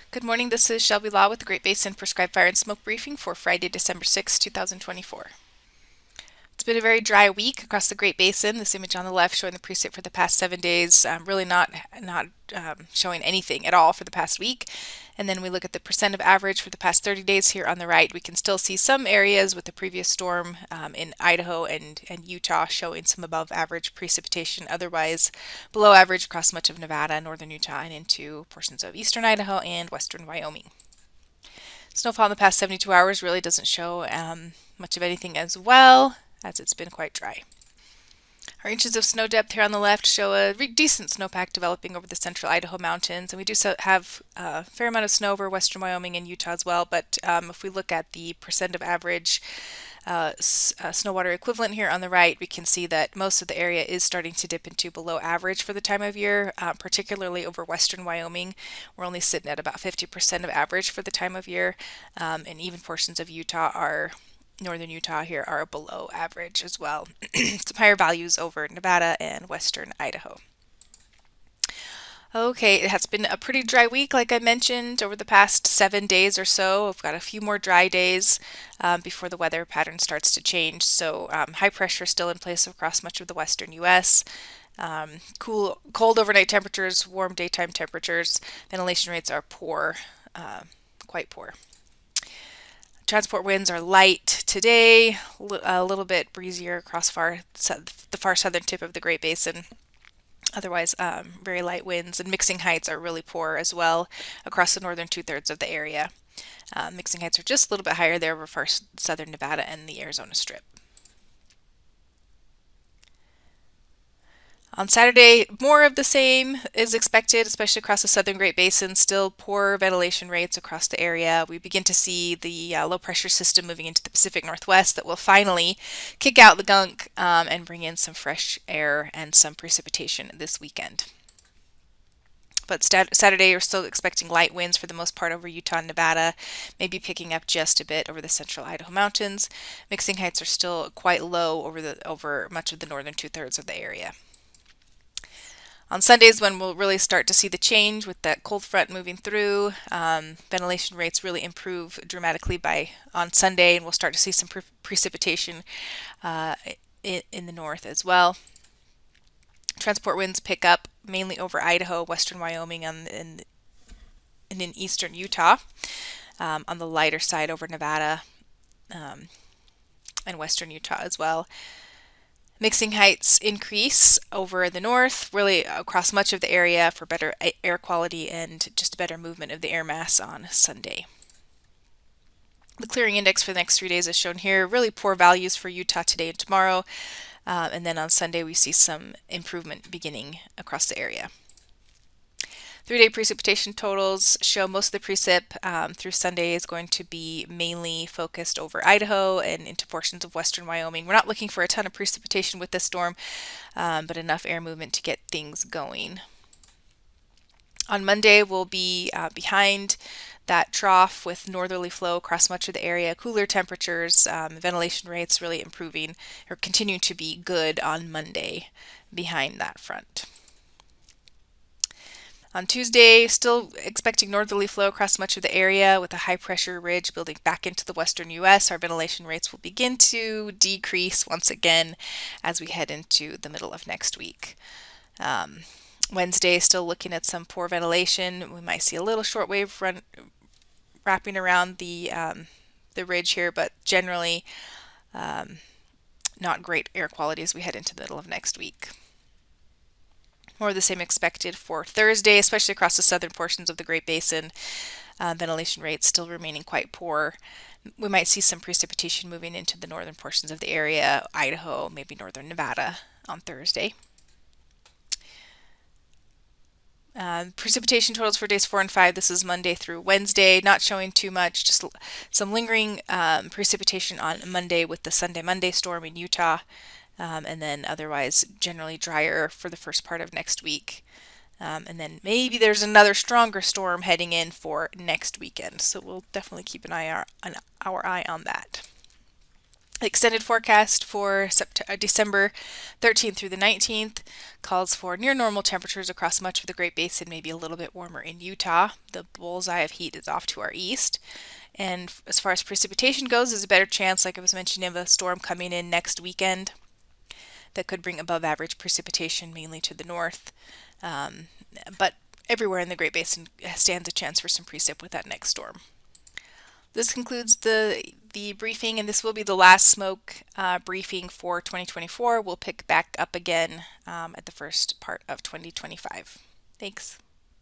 Good morning, this is Shelby Law with the Great Basin Prescribed Fire and Smoke Briefing for Friday, December 6, 2024. It's been a very dry week across the Great Basin. This image on the left showing the precip for the past 7 days, really not showing anything at all for the past week. And then we look at the percent of average for the past 30 days here on the right. We can still see some areas with the previous storm in Idaho and Utah showing some above average precipitation, otherwise below average across much of Nevada, northern Utah, and into portions of eastern Idaho and western Wyoming. Snowfall in the past 72 hours really doesn't show much of anything as well, as it's been quite dry. Our inches of snow depth here on the left show a decent snowpack developing over the central Idaho mountains, and we do have a fair amount of snow over western Wyoming and Utah as well. But if we look at the percent of average snow water equivalent here on the right, we can see that most of the area is starting to dip into below average for the time of year, particularly over western Wyoming. We're only sitting at about 50% of average for the time of year, and even portions of northern Utah here are below average as well. Some higher values over Nevada and western Idaho. Okay, it has been a pretty dry week, like I mentioned, over the past 7 days or so. We've got a few more dry days before the weather pattern starts to change. So high pressure still in place across much of the western U.S. Cold overnight temperatures, warm daytime temperatures. Ventilation rates are poor, quite poor. Transport winds are light today, a little bit breezier across the far southern tip of the Great Basin. Otherwise, very light winds, and mixing heights are really poor as well across the northern two-thirds of the area. Mixing heights are just a little bit higher there over far southern Nevada and the Arizona Strip. On Saturday, more of the same is expected, especially across the southern Great Basin. Still poor ventilation rates across the area. We begin to see the low pressure system moving into the Pacific Northwest that will finally kick out the gunk and bring in some fresh air and some precipitation this weekend. But Saturday, we're still expecting light winds for the most part over Utah and Nevada, maybe picking up just a bit over the central Idaho mountains. Mixing heights are still quite low over much of the northern two-thirds of the area. On Sundays, when we'll really start to see the change with that cold front moving through, ventilation rates really improve dramatically on Sunday, and we'll start to see some precipitation in the north as well. Transport winds pick up mainly over Idaho, western Wyoming, and in eastern Utah. On the lighter side over Nevada and western Utah as well. Mixing heights increase over the north, really across much of the area for better air quality and just better movement of the air mass on Sunday. The clearing index for the next 3 days is shown here. Really poor values for Utah today and tomorrow. And then on Sunday, we see some improvement beginning across the area. 3-day precipitation totals show most of the precip through Sunday is going to be mainly focused over Idaho and into portions of western Wyoming. We're not looking for a ton of precipitation with this storm, but enough air movement to get things going. On Monday, we'll be behind that trough with northerly flow across much of the area, cooler temperatures, ventilation rates really improving or continuing to be good on Monday behind that front. On Tuesday, still expecting northerly flow across much of the area with a high pressure ridge building back into the western U.S. Our ventilation rates will begin to decrease once again as we head into the middle of next week. Wednesday, still looking at some poor ventilation. We might see a little shortwave wrapping around the ridge here, but generally not great air quality as we head into the middle of next week. More of the same expected for Thursday, especially across the southern portions of the Great Basin. Ventilation rates still remaining quite poor. We might see some precipitation moving into the northern portions of the area, Idaho, maybe northern Nevada on Thursday. Precipitation totals for days 4 and 5. This is Monday through Wednesday. Not showing too much, just some lingering precipitation on Monday with the Sunday-Monday storm in Utah. And then otherwise generally drier for the first part of next week. And then maybe there's another stronger storm heading in for next weekend. So we'll definitely keep our eye on that. Extended forecast for December 13th through the 19th calls for near normal temperatures across much of the Great Basin, maybe a little bit warmer in Utah. The bullseye of heat is off to our east. And as far as precipitation goes, there's a better chance, like I was mentioning, of a storm coming in next weekend that could bring above average precipitation, mainly to the north. But everywhere in the Great Basin stands a chance for some precip with that next storm. This concludes the briefing, and this will be the last smoke briefing for 2024. We'll pick back up again at the first part of 2025. Thanks.